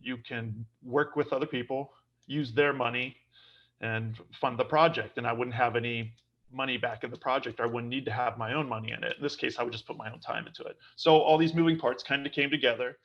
You can work with other people, use their money, and fund the project. And I wouldn't have any money back in the project. I wouldn't need to have my own money in it. In this case, I would just put my own time into it. So all these moving parts kind of came together.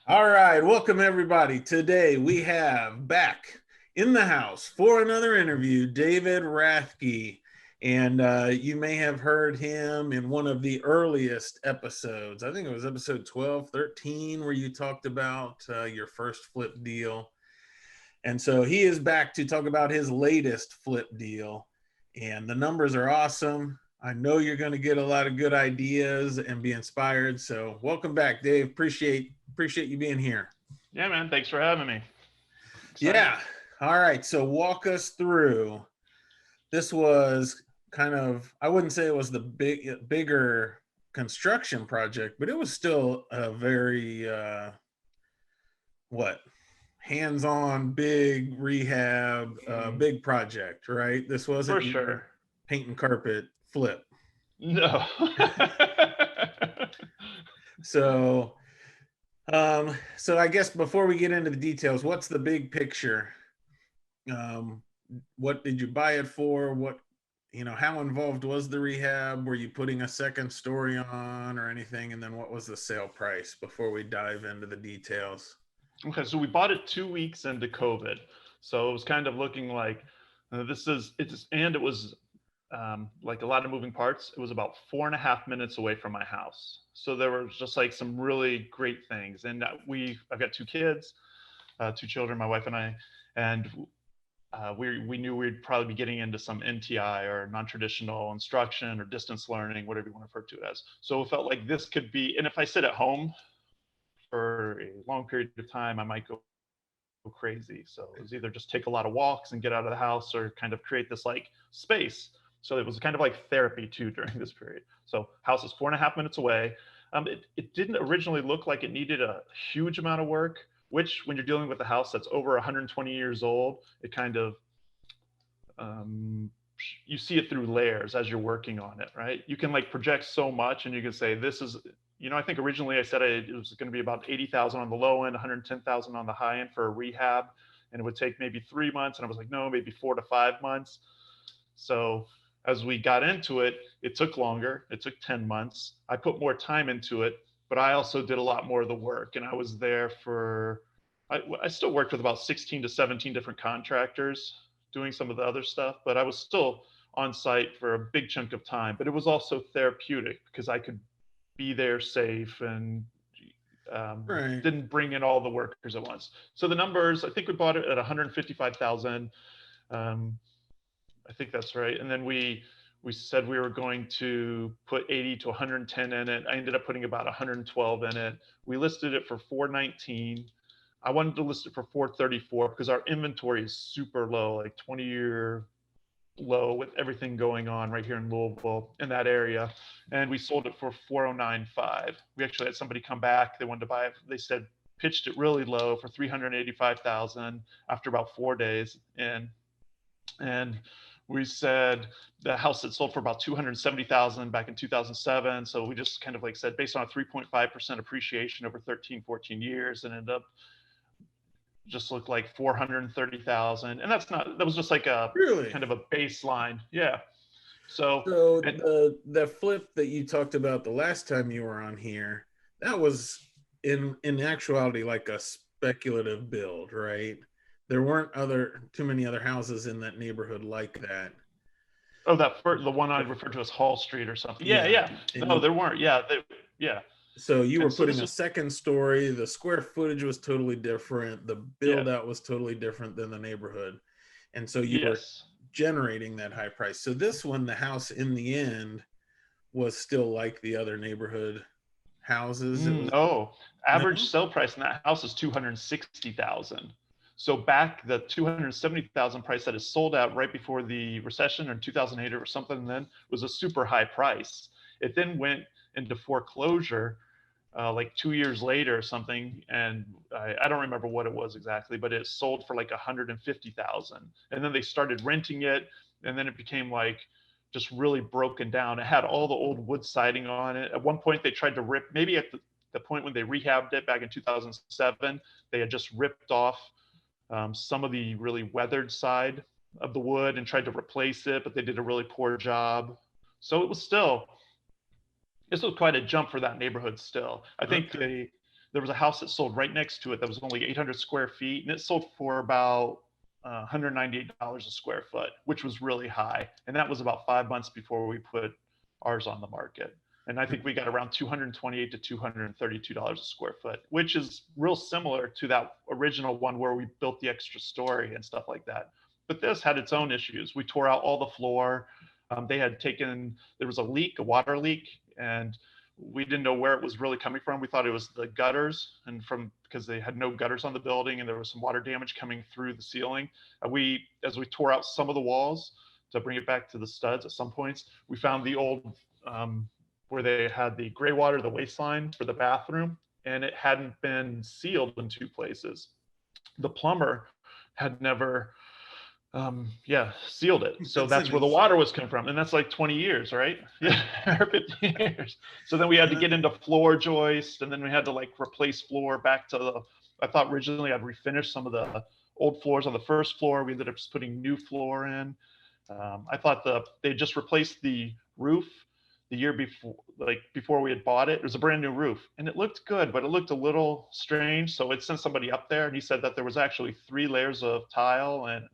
All right, welcome everybody. Today we have back in the house for another interview, David Rathke. And you may have heard him in one of the earliest episodes. I think it was episode 12, 13, where you talked about your first flip deal. And so he is back to talk about his latest flip deal. And the numbers are awesome. I know you're going to get a lot of good ideas and be inspired. So welcome back, Dave. Appreciate you being here. Yeah, man. Thanks for having me. Excited. Yeah. All right. So walk us through. This was kind of, I wouldn't say it was the bigger construction project, but it was still a very, hands-on, big rehab, big project, right? This wasn't for sure paint and carpet flip. No. So I guess before we get into the details, what's the big picture? What did you buy it for? How involved was the rehab? Were you putting a second story on or anything? And then what was the sale price before we dive into the details? Okay, so we bought it 2 weeks into COVID. So it was kind of looking like it was like a lot of moving parts. It was about 4.5 minutes away from my house. So there was just like some really great things. And I've got 2 kids, 2 children, my wife and I, and we knew we'd probably be getting into some NTI or non-traditional instruction or distance learning, whatever you want to refer to it as. So it felt like this could be, and if I sit at home for a long period of time, I might go crazy. So it was either just take a lot of walks and get out of the house or kind of create this like space. So it was kind of like therapy too during this period. So house is 4.5 minutes away. It didn't originally look like it needed a huge amount of work, which when you're dealing with a house that's over 120 years old, it kind of, you see it through layers as you're working on it, right? You can like project so much and you can say, this is, I think originally I said it was going to be about 80,000 on the low end, 110,000 on the high end for a rehab. And it would take maybe 3 months. And I was like, no, maybe 4 to 5 months. So as we got into it, it took longer. It took 10 months. I put more time into it, but I also did a lot more of the work. And I was there I still worked with about 16 to 17 different contractors doing some of the other stuff, but I was still on site for a big chunk of time. But it was also therapeutic because I could be there safe and right. Didn't bring in all the workers at once. So the numbers, I think we bought it at 155,000. I think that's right. And then we said we were going to put 80 to 110 in it. I ended up putting about 112 in it. We listed it for 419. I wanted to list it for 434 because our inventory is super low, like 20-year low with everything going on right here in Louisville in that area. And we sold it for 409.5. We actually had somebody come back. They wanted to buy it. They said, pitched it really low for 385,000 after about 4 days. And we said the house had sold for about 270,000 back in 2007. So we just kind of like said, based on a 3.5% appreciation over 13, 14 years, and ended up just looked like 430,000. And that was just like a really kind of a baseline. Yeah. So the flip that you talked about the last time you were on here, that was in actuality like a speculative build, right? There weren't too many other houses in that neighborhood like that. Oh, the one I referred to as Hall Street or something. Yeah. No, there weren't. Yeah. So you were putting a second story. The square footage was totally different. The build out was totally different than the neighborhood. And so you were generating that high price. So this one, the house in the end was still like the other neighborhood houses. Average sale price in that house is 260,000. So back the 270,000 price that is sold out right before the recession in 2008 or something then was a super high price. It then went into foreclosure like 2 years later or something, and I don't remember what it was exactly, but it sold for like 150,000, and then they started renting it, and then it became like just really broken down. It had all the old wood siding on it. At one point, they tried to rip, maybe at the point when they rehabbed it back in 2007, they had just ripped off some of the really weathered side of the wood and tried to replace it, but they did a really poor job. So it was still, this was quite a jump for that neighborhood still. I think there was a house that sold right next to it that was only 800 square feet, and it sold for about $198 a square foot, which was really high. And that was about 5 months before we put ours on the market. And I think we got around $228 to $232 a square foot, which is real similar to that original one where we built the extra story and stuff like that. But this had its own issues. We tore out all the floor. They had taken, there was a leak, a water leak, and we didn't know where it was really coming from. We thought it was the gutters, and because they had no gutters on the building, and there was some water damage coming through the ceiling. As we tore out some of the walls to bring it back to the studs at some points, we found the old where they had the gray water, the waistline for the bathroom, and it hadn't been sealed in 2 places. The plumber had never sealed it. So that's where the water was coming from. And that's like 20 years, right? Yeah, or 15 years. So then we had to get into floor joist, and then we had to like replace floor back to I thought originally I'd refinish some of the old floors on the first floor. We ended up just putting new floor in. I thought they just replaced the roof the year before, like before we had bought it. It was a brand new roof, and it looked good, but it looked a little strange. So it sent somebody up there, and he said that there was actually 3 layers of tile and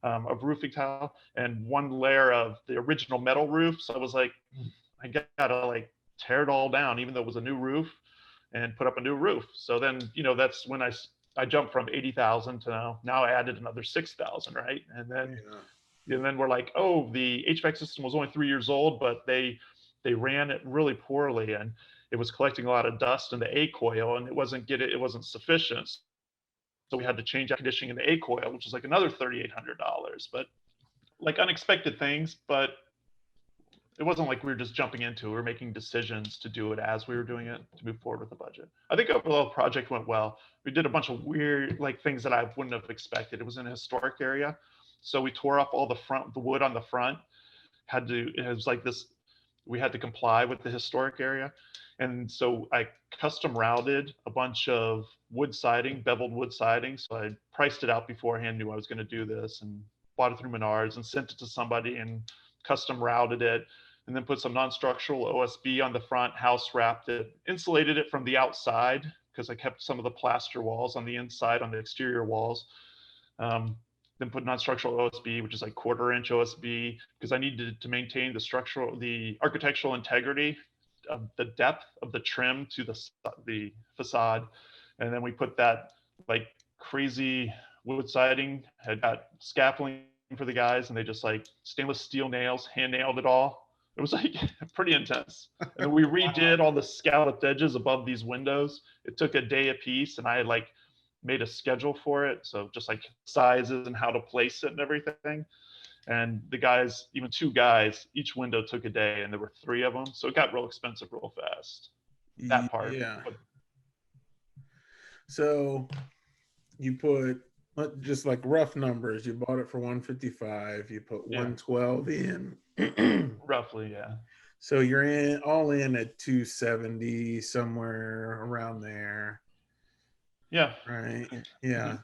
of roofing tile and 1 layer of the original metal roof. So I was like, I gotta like tear it all down, even though it was a new roof, and put up a new roof. So then, that's when I jumped from 80,000 to now I added another 6,000, right? And then we're like, oh, the HVAC system was only 3 years old, but they ran it really poorly, and it was collecting a lot of dust in the A coil, and it wasn't sufficient. So we had to change conditioning in the A coil, which is like another $3,800. But like unexpected things, but it wasn't like we were just jumping into it. We were making decisions to do it as we were doing it to move forward with the budget. I think overall the project went well. We did a bunch of weird like things that I wouldn't have expected. It was in a historic area, so we tore up all the wood on the front. It was like this. We had to comply with the historic area. And so I custom routed a bunch of wood siding, beveled wood siding. So I priced it out beforehand, knew I was going to do this, and bought it through Menards and sent it to somebody and custom routed it, and then put some non-structural OSB on the front, house wrapped it, insulated it from the outside because I kept some of the plaster walls on the inside on the exterior walls. Then put non-structural OSB, which is like 1/4-inch OSB, because I needed to maintain the architectural integrity of the depth of the trim to the facade. And then we put that like crazy wood siding, had got scaffolding for the guys, and they just like stainless steel nails, hand nailed it all. It was like pretty intense. And then we redid all the scalloped edges above these windows. It took a day a piece, and I had like made a schedule for it. So just like sizes and how to place it and everything. And the guys, even 2 guys, each window took a day, and there were 3 of them. So it got real expensive real fast. That part. Yeah. So you put just like rough numbers. You bought it for 155. You put 112 in. Roughly, yeah. So you're all in at 270, somewhere around there. Yeah. Right. Yeah. Mm-hmm.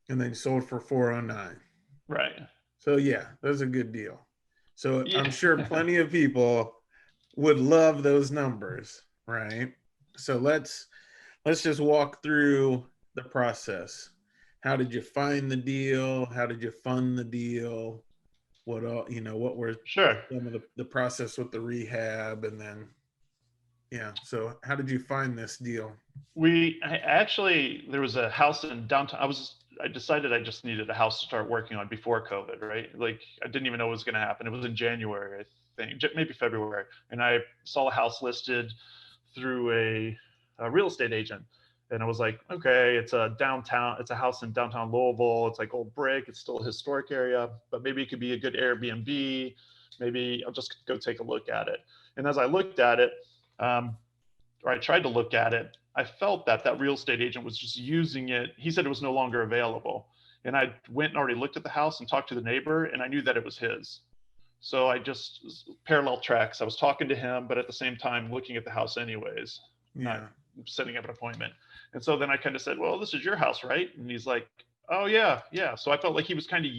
And then you sold for 409. Right. So yeah, that's a good deal. So I'm sure plenty of people would love those numbers, right? So let's just walk through the process. How did you find the deal? How did you fund the deal? What were some of the process with the rehab, and then so how did you find this deal? There was a house in downtown. I decided I just needed a house to start working on before COVID, right? Like I didn't even know what was going to happen. It was in January, I think, maybe February. And I saw a house listed through a real estate agent. And I was like, okay, it's a house in downtown Louisville. It's like old brick. It's still a historic area, but maybe it could be a good Airbnb. Maybe I'll just go take a look at it. And as I looked at it, or I tried to look at it, I felt that that real estate agent was just using it. He said it was no longer available. And I went and already looked at the house and talked to the neighbor, and I knew that it was his. So I just parallel tracks. I was talking to him, but at the same time looking at the house anyways, not Yeah. setting up an appointment. And so then I kind of said, "Well, this is your house, right?" And he's like, "Oh yeah, yeah." So I felt like he was kind of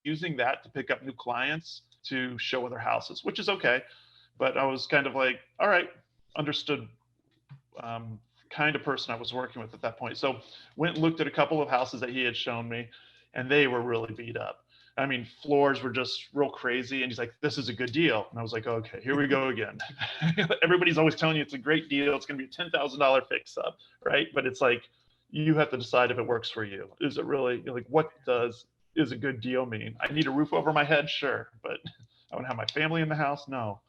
using that to pick up new clients to show other houses, which is okay. But I was kind of like, "All right, understood." Kind of person I was working with at that point. So went and looked at a couple of houses that he had shown me, and they were really beat up. I mean, floors were just real crazy. And he's like, "This is a good deal." And I was like, "Okay, here we go again." Everybody's always telling you it's a great deal. It's going to be a $10,000 fix up, right? But it's like, you have to decide if it works for you. Is it really like, what does is a good deal mean? I need a roof over my head, sure, but I want to have my family in the house, no.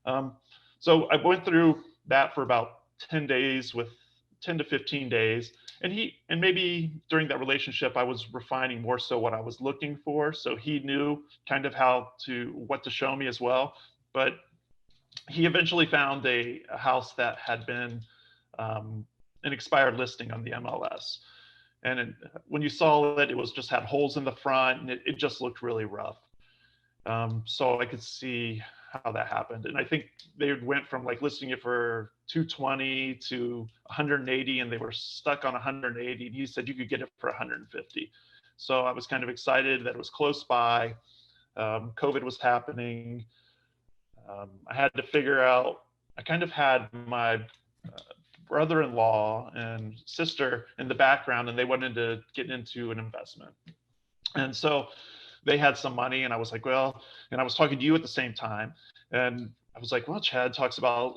Um, so I went through that for about 10 days with 10 to 15 days. And maybe during that relationship, I was refining more so what I was looking for. So he knew kind of what to show me as well. But he eventually found a house that had been um, an expired listing on the MLS. And when you saw it, it was just had holes in the front and it just looked really rough. So I could see how that happened. And I think they went from like listing it for 220 to 180, and they were stuck on 180. And he said you could get it for 150. So I was kind of excited that it was close by. COVID was happening. I had to figure out, I kind of had my brother-in-law and sister in the background, and they wanted to get into an investment. And so they had some money, and I was like, well, and I was talking to you at the same time. And I was like, well, Chad talks about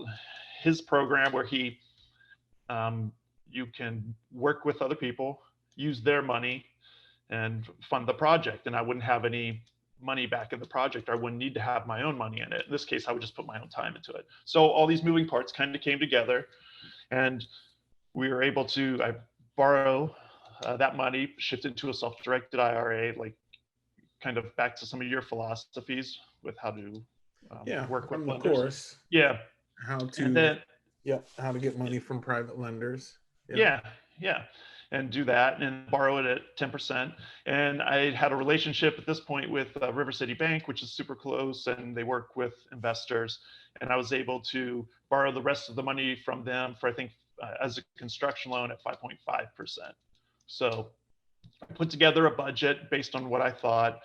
his program where um, you can work with other people, use their money, and fund the project. And I wouldn't have any money back in the project. I wouldn't need to have my own money in it. In this case, I would just put my own time into it. So all these moving parts kind of came together, and we were able to borrow that money, shift into a self-directed IRA, like kind of back to some of your philosophies with how to Yeah. work with From the lenders. course, Yeah. how And to, then, yep, how to get money from private lenders. Yep. yeah, yeah. And do that and borrow it at 10%. And I had a relationship at this point with River City Bank, which is super close, and they work with investors. And I was able to borrow the rest of the money from them for, I think, as a construction loan at 5.5%. So I put together a budget based on what I thought.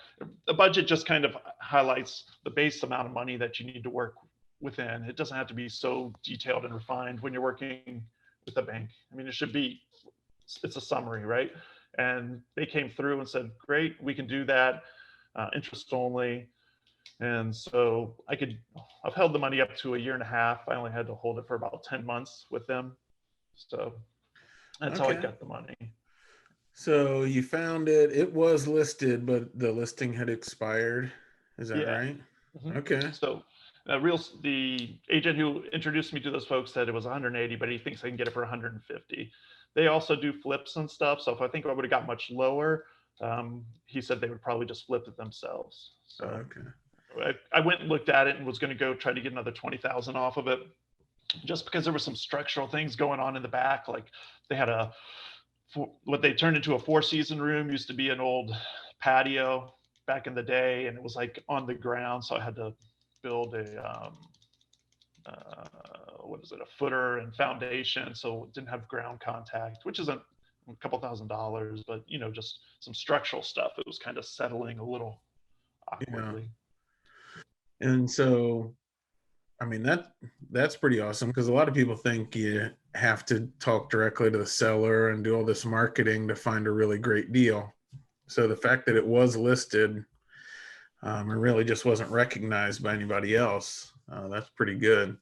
A budget just kind of highlights the base amount of money that you need to work within. It doesn't have to be so detailed and refined when you're working with a bank. I mean, it's a summary, right? And they came through and said, great, we can do that, interest only. And so I've held the money up to a year and a half. I only had to hold it for about 10 months with them. So that's how I Okay. got the money. So you found it. It was listed, but the listing had expired. Is that Yeah. right? Mhm. Okay. So the agent who introduced me to those folks said it was 180, but he thinks I can get it for 150. They also do flips and stuff. So if I think I would have got much lower, he said they would probably just flip it themselves. So Okay. I went and looked at it and was going to go try to get another 20,000 off of it, just because there were some structural things going on in the back. Like they had what they turned into a four-season room used to be an old patio back in the day, and it was like on the ground. So I had to build what is it, a footer and foundation, so it didn't have ground contact, which isn't a couple $1,000s, but just some structural stuff. It was kind of settling a little Yeah. awkwardly. And so, I mean, that's pretty awesome because a lot of people think you have to talk directly to the seller and do all this marketing to find a really great deal. So the fact that it was listed and really just wasn't recognized by anybody else, that's pretty good.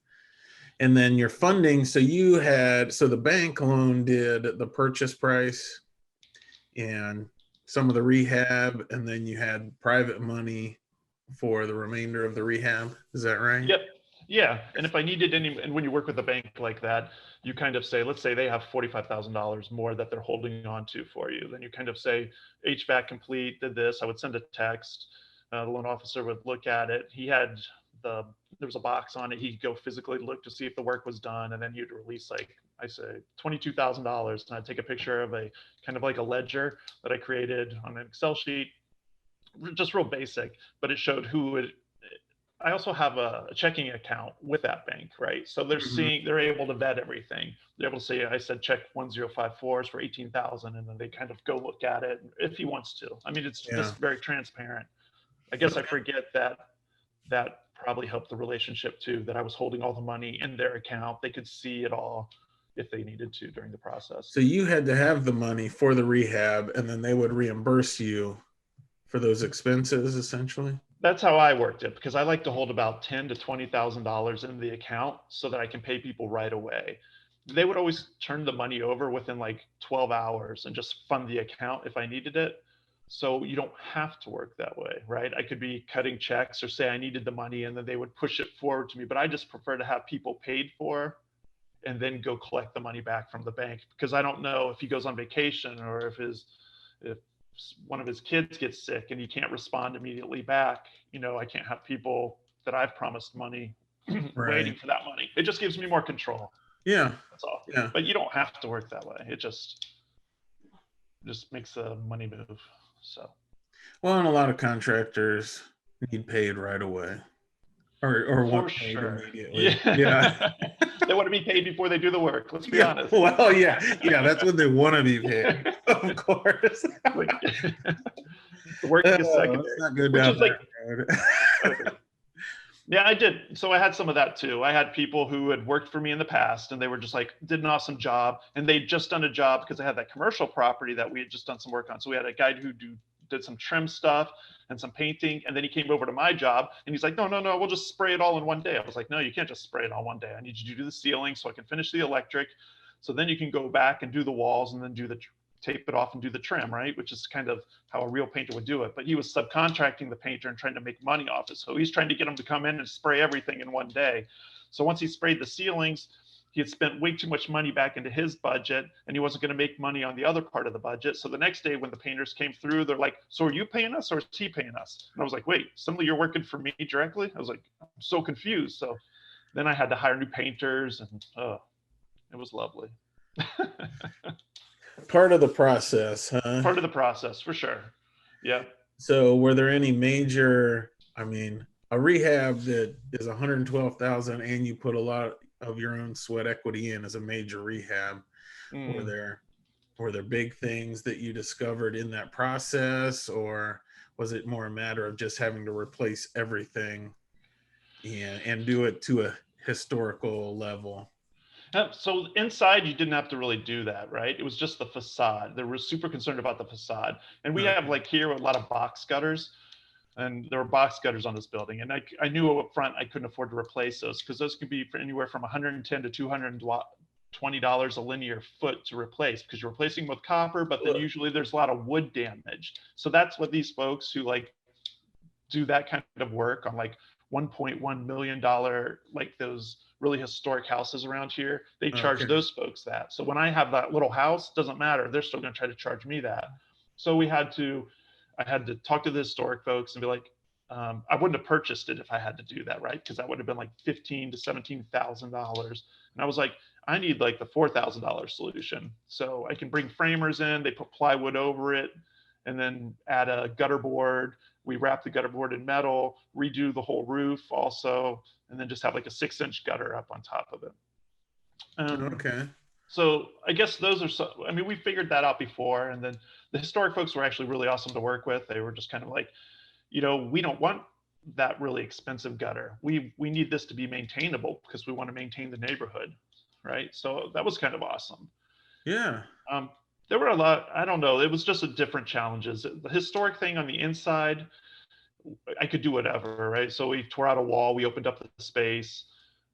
And then your funding, so the bank loan did the purchase price and some of the rehab, and then you had private money for the remainder of the rehab. Is that right? Yep. Yeah. And if I needed and when you work with a bank like that, you kind of say, let's say they have $45,000 more that they're holding on to for you. Then you kind of say, HVAC complete, did this. I would send a text. The loan officer would look at it. There was a box on it. He'd go physically look to see if the work was done. And then you'd release like I say $22,000, and I take a picture of a kind of like a ledger that I created on an Excel sheet, just real basic, but it showed who it. I also have a checking account with that bank, right? So Mhm. they're able to vet everything. They're able to say, I said check 1054 is for 18,000, and then they kind of go look at it if he wants to. I mean, it's Yeah. just very transparent. I guess I forget that that probably helped the relationship too, that I was holding all the money in their account. They could see it all if they needed to during the process. So you had to have the money for the rehab, and then they would reimburse you for those expenses, essentially. That's how I worked it, because I like to hold about ten to $20,000 in the account so that I can pay people right away. They would always turn the money over within like 12 hours and just fund the account if I needed it. So you don't have to work that way, right? I could be cutting checks or say I needed the money and then they would push it forward to me. But I just prefer to have people paid for and then go collect the money back from the bank, because I don't know if he goes on vacation or if one of his kids gets sick and he can't respond immediately back. I can't have people that I've promised money waiting Right. for that money. It just gives me more control. Yeah. That's all. Yeah. But you don't have to work that way. It just makes the money move. So Well, and a lot of contractors need paid right away, or for want paid sure. immediately. Yeah. Yeah. They want to be paid before they do the work. Let's be Yeah. honest. Well, yeah. Yeah. That's when they want to be paid, of course. Like, the work is Let's secondary, not go which down is like, that road. yeah, I did. So I had some of that too. I had people who had worked for me in the past and they were just like, did an awesome job. And they'd just done a job because I had that commercial property that we had just done some work on. So we had a guy who did some trim stuff and some painting. And then he came over to my job and he's like, no, no, no, we'll just spray it all in one day. I was like, no, you can't just spray it all one day. I need you to do the ceiling so I can finish the electric. So then you can go back and do the walls and then tape it off and do the trim, right? Which is kind of how a real painter would do it. But he was subcontracting the painter and trying to make money off it. So he's trying to get him to come in and spray everything in one day. So once he sprayed the ceilings, he had spent way too much money back into his budget and he wasn't going to make money on the other part of the budget. So the next day when the painters came through, they're like, so are you paying us or is he paying us? And I was like, wait, suddenly you're working for me directly? I was like, I'm so confused. So then I had to hire new painters and it was lovely. Part of the process, huh? Part of the process for sure. Yeah. So, were there any major? I mean, a rehab that is 112,000, and you put a lot of your own sweat equity in as a major rehab. Were Mm. there were there big things that you discovered in that process, or was it more a matter of just having to replace everything and do it to a historical level? So inside, you didn't have to really do that, right? It was just the facade. They were super concerned about the facade, and we have Okay. like here a lot of box gutters, and there were box gutters on this building, and I knew up front I couldn't afford to replace those because those could be for anywhere from 110 to $220 a linear foot to replace, because you're replacing with copper, but then usually there's a lot of wood damage. So that's what these folks who like do that kind of work on like $1.1 million, like those really historic houses around here, they charge Okay. those folks that. So when I have that little house, doesn't matter, they're still going to try to charge me that. So I had to talk to the historic folks and be like, I wouldn't have purchased it if I had to do that, right? Because that would have been like $15,000 to $17,000, and I was like, I need like the $4,000 solution. So I can bring framers in, they put plywood over it, and then add a gutter board. We wrap the gutter board in metal, redo the whole roof also, and then just have like a 6-inch gutter up on top of it. Okay. So I guess those are so, I mean, we figured that out before. And then the historic folks were actually really awesome to work with. They were just kind of like, we don't want that really expensive gutter. We need this to be maintainable because we want to maintain the neighborhood, right? So that was kind of awesome. Yeah. Um, there were a lot, I don't know, it was just a different challenges. The historic thing on the inside, I could do whatever, right? So we tore out a wall, we opened up the space.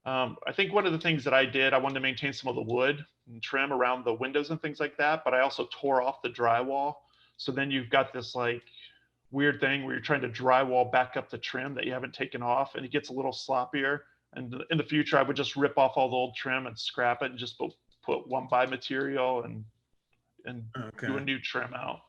I think one of the things that I did, I wanted to maintain some of the wood and trim around the windows and things like that, but I also tore off the drywall. So then you've got this like weird thing where you're trying to drywall back up the trim that you haven't taken off, and it gets a little sloppier. And in the future, I would just rip off all the old trim and scrap it and just put one by material and do a Okay. new trim out.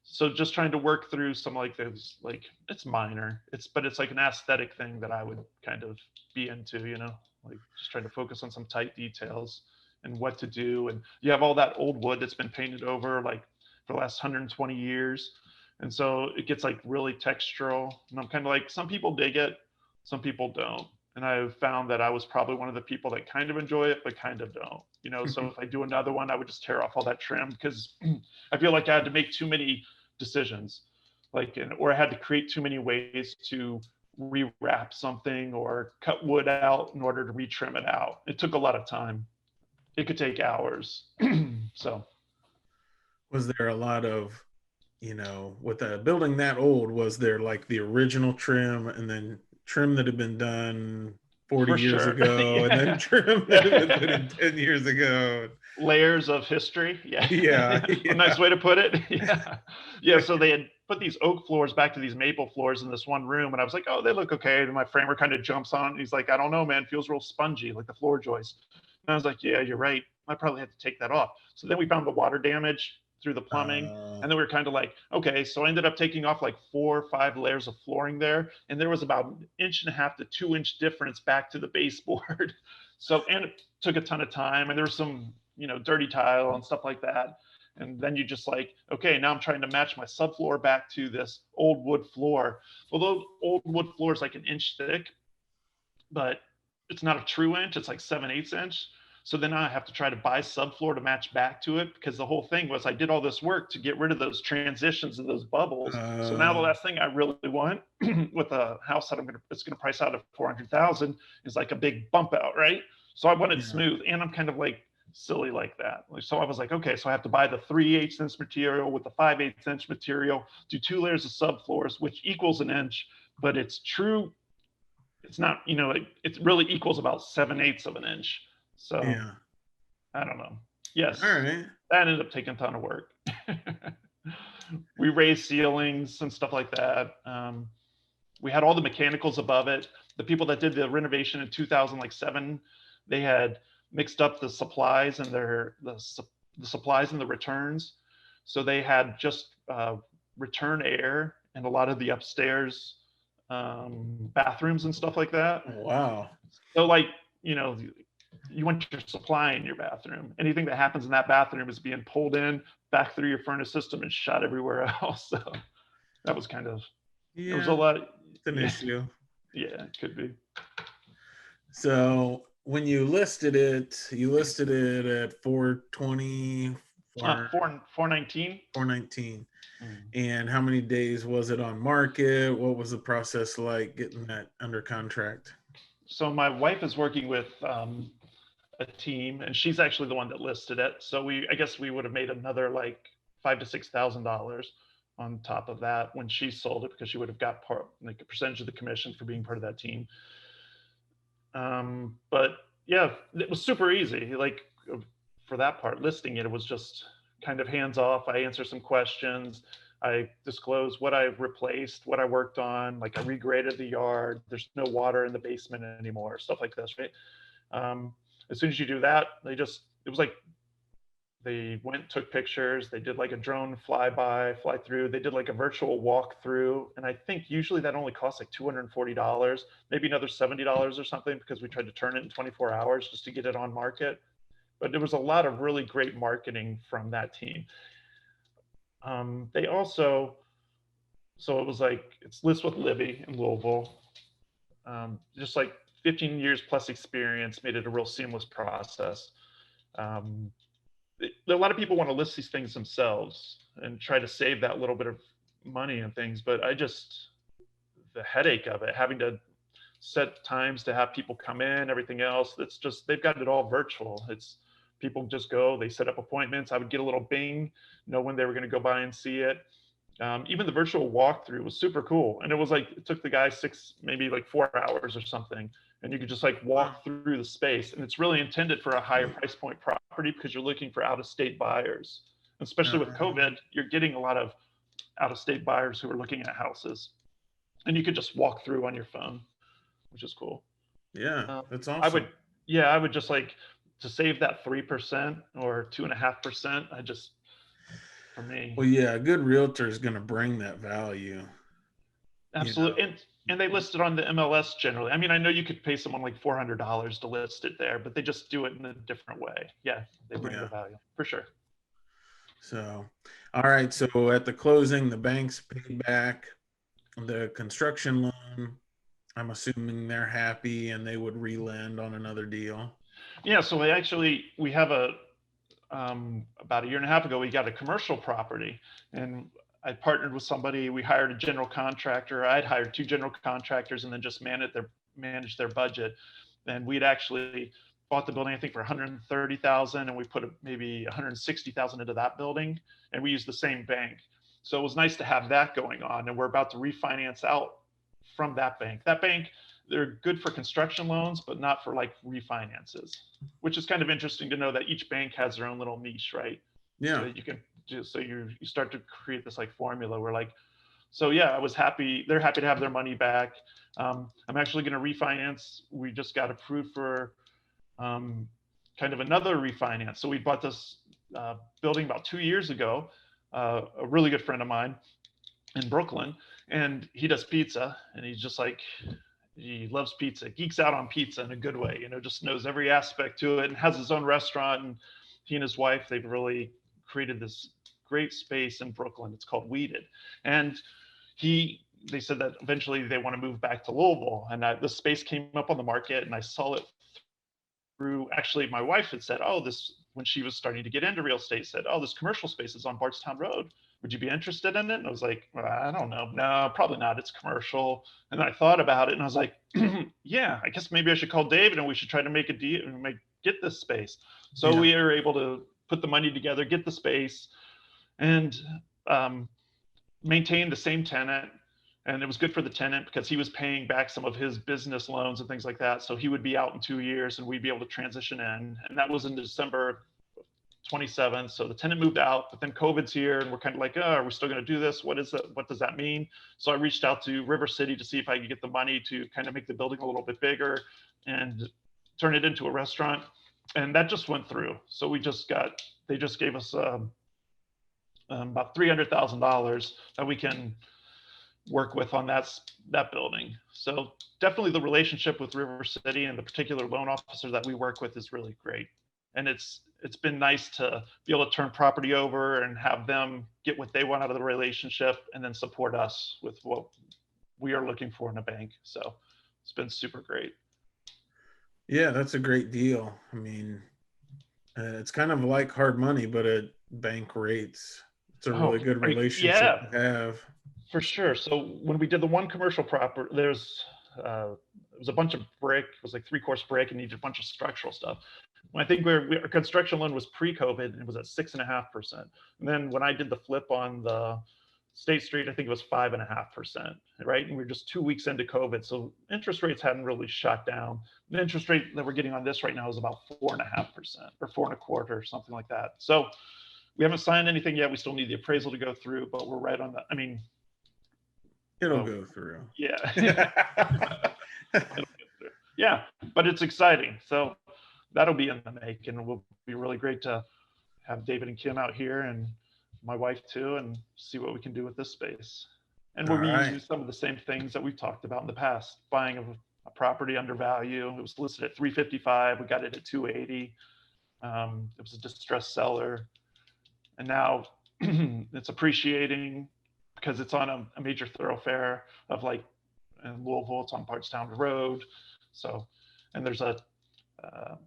So just trying to work through some like those, like it's minor, but it's like an aesthetic thing that I would kind of be into, like just trying to focus on some tight details and what to do. And you have all that old wood that's been painted over like for the last 120 years. And so it gets like really textural. And I'm kind of like, some people dig it, some people don't. And I've found that I was probably one of the people that kind of enjoy it, but kind of don't. So if I do another one, I would just tear off all that trim because I feel like I had to make too many decisions, or I had to create too many ways to rewrap something or cut wood out in order to retrim it out. It took a lot of time. It could take hours. So Was there a lot of, with a building that old, was there like the original trim and then trim that had been done 40 for years sure. ago and then trim that had been put in 10 years ago? Layers of history. Yeah. Yeah. A nice way to put it. Yeah. Yeah. So they had put these oak floors back to these maple floors in this one room. And I was like, oh, they look okay. And my framer kind of jumps on it. And he's like, I don't know, man. Feels real spongy, like the floor joist. And I was like, yeah, you're right. I probably had to take that off. So then we found the water damage through the plumbing. And then we were kind of like, okay, so I ended up taking off like 4 or 5 layers of flooring there. And there was about 1.5 to 2 inch difference back to the baseboard. So, and it took a ton of time. And there was some, dirty tile and stuff like that. And then you just like, okay, now I'm trying to match my subfloor back to this old wood floor. Well, those old wood floors like 1 inch thick, but it's not a true inch. It's like 7/8 inch. So then I have to try to buy subfloor to match back to it because the whole thing was I did all this work to get rid of those transitions and those bubbles. So now the last thing I really want with a house that it's gonna price out at 400,000 is like a big bump out, right? So I want it smooth, and I'm kind of like silly like that. So I was like, okay, so I have to buy the 3/8 inch material with the 5/8 inch material, do 2 layers of subfloors, which equals 1 inch, but it's true. It's not, it really equals about 7/8 of an inch. So Yeah. I don't know. Yes. All right. That ended up taking a ton of work. We raised ceilings and stuff like that. We had all the mechanicals above it. The people that did the renovation in 2007, they had mixed up the supplies and the supplies and the returns. So they had just return air and a lot of the upstairs bathrooms and stuff like that. Wow. So like, you want your supply in your bathroom. Anything that happens in that bathroom is being pulled in back through your furnace system and shot everywhere else. So that was kind of, Yeah, it was a lot. it's an issue. Yeah, it could be. So when you listed it at 420, 419. 419. And how many days was it on market? What was the process like getting that under contract? So my wife is working with a team, and she's actually the one that listed it. So I guess we would have made another like $5,000 to $6,000 on top of that when she sold it, because she would have got like a percentage of the commission for being part of that team. But yeah, it was super easy. Like for that part, listing it was just kind of hands off. I answer some questions. I disclose what I replaced, what I worked on. Like I regraded the yard. There's no water in the basement anymore, stuff like this, right? As soon as you do that, it was like they went, took pictures. They did like a drone fly through. They did like a virtual walkthrough. And I think usually that only costs like $240, maybe another $70 or something, because we tried to turn it in 24 hours just to get it on market. But there was a lot of really great marketing from that team. They also, so it was like, it's List with Libby in Louisville. Just like 15 years plus experience made it a real seamless process. A lot of people want to list these things themselves and try to save that little bit of money and things, but the headache of it, having to set times to have people come in, everything else, it's just, they've got it all virtual. It's people just go, they set up appointments. I would get a little bing, know when they were going to go by and see it. Even the virtual walkthrough was super cool. And it was like, it took the guy maybe like 4 hours or something. And you could just like walk through the space. And it's really intended for a higher price point property because you're looking for out-of-state buyers. Especially with COVID, you're getting a lot of out-of-state buyers who are looking at houses. And you could just walk through on your phone, which is cool. Yeah, that's awesome. I would just like to save that 3% or 2.5%. For me. Well, yeah, a good realtor is going to bring that value. Absolutely. And they list it on the MLS generally. I mean, I know you could pay someone like $400 to list it there, but they just do it in a different way. Yeah, they bring the value for sure. So, all right. So at the closing, the banks paid back the construction loan. I'm assuming they're happy and they would relend on another deal. Yeah, so we have about a year and a half ago, we got a commercial property, and I partnered with somebody. We hired a general contractor. I'd hired two general contractors and then just managed their budget. And we'd actually bought the building, I think, for 130,000, and we put maybe 160,000 into that building, and we used the same bank. So it was nice to have that going on, and we're about to refinance out from that bank. That bank, they're good for construction loans, but not for like refinances, which is kind of interesting to know that each bank has their own little niche, right? Yeah. So that you can just, so you start to create this like formula where like, so yeah, I was happy. They're happy to have their money back. I'm actually going to refinance. We just got approved for kind of another refinance. So we bought this building about 2 years ago. A really good friend of mine in Brooklyn, and he does pizza, and he's just like, he loves pizza, geeks out on pizza in a good way, just knows every aspect to it and has his own restaurant. And he and his wife, they've really created this great space in Brooklyn. It's called Weeded. And they said that eventually they want to move back to Louisville. And the space came up on the market, and I saw it through, actually, my wife had said, when she was starting to get into real estate, said, this commercial space is on Bardstown Road. Would you be interested in it? And I was like, well, I don't know. No, probably not. It's commercial. And then I thought about it, and I was like, yeah, I guess maybe I should call David and we should try to make a deal and get this space. So we were able to put the money together, get the space, and maintain the same tenant. And it was good for the tenant because he was paying back some of his business loans and things like that. So he would be out in 2 years and we'd be able to transition in. And that was in December 27th. So the tenant moved out, but then COVID's here and we're kind of like, are we still going to do this? What is it? What does that mean? So I reached out to River City to see if I could get the money to kind of make the building a little bit bigger and turn it into a restaurant. And that just went through. So they just gave us about $300,000 that we can work with on that building. So definitely the relationship with River City and the particular loan officer that we work with is really great. And it's been nice to be able to turn property over and have them get what they want out of the relationship and then support us with what we are looking for in a bank. So it's been super great. Yeah, that's a great deal. I mean, it's kind of like hard money, but at bank rates. It's a really good relationship to have. For sure. So when we did the one commercial property, it was a bunch of brick. It was like 3-course brick and needed a bunch of structural stuff. I think our construction loan was pre-COVID and it was at 6.5%. And then when I did the flip on the State Street, I think it was 5.5%, right? And we were just 2 weeks into COVID. So interest rates hadn't really shot down. The interest rate that we're getting on this right now is about 4.5% or 4.25% or something like that. So we haven't signed anything yet. We still need the appraisal to go through, but we're right on that. I mean, it'll go through. Yeah. It'll go through. Yeah, but it's exciting. So that'll be in the make, and it will be really great to have David and Kim out here and my wife too, and see what we can do with this space. And we'll be using some of the same things that we've talked about in the past, buying a property under value. It was listed at 355. We got it at 280. It was a distressed seller. And now it's appreciating because it's on a major thoroughfare of like in Louisville. It's on Bardstown Road. So, and there's a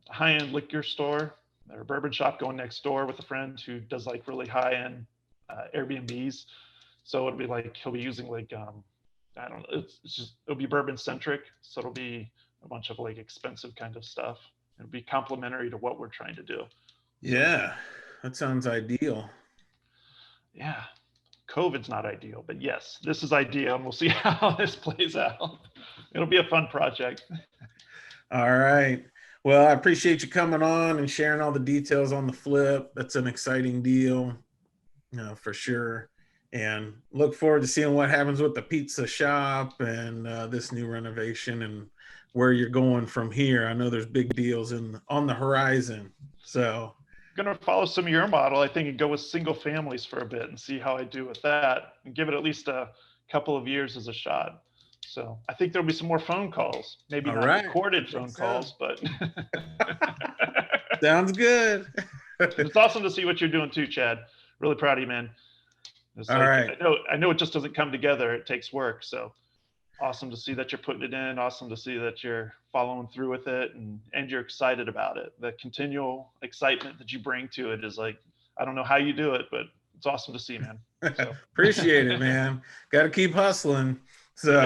high-end liquor store or a bourbon shop going next door with a friend who does like really high-end Airbnbs. So it'll be like he'll be using like I don't know. It's just it'll be bourbon centric. So it'll be a bunch of like expensive kind of stuff. It'll be complementary to what we're trying to do. Yeah, that sounds ideal. Yeah, COVID's not ideal, but yes, this is ideal, and we'll see how this plays out. It'll be a fun project. All right. Well, I appreciate you coming on and sharing all the details on the flip. That's an exciting deal, for sure. And look forward to seeing what happens with the pizza shop and this new renovation and where you're going from here. I know there's big deals on the horizon. So I'm going to follow some of your model, I think, and go with single families for a bit and see how I do with that and give it at least a couple of years as a shot. So I think there'll be some more phone calls, maybe All not right. recorded phone calls, but Sounds good. it's awesome to see what you're doing too, Chad. Really proud of you, man. It's All like, right. I know it just doesn't come together. It takes work. So awesome to see that you're putting it in. Awesome to see that you're following through with it and you're excited about it. The continual excitement that you bring to it is like, I don't know how you do it, but it's awesome to see, man. So. Appreciate it, man. Got to keep hustling. So,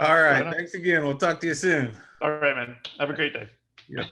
all right. Thanks again. We'll talk to you soon. All right, man. Have a great day. Yep.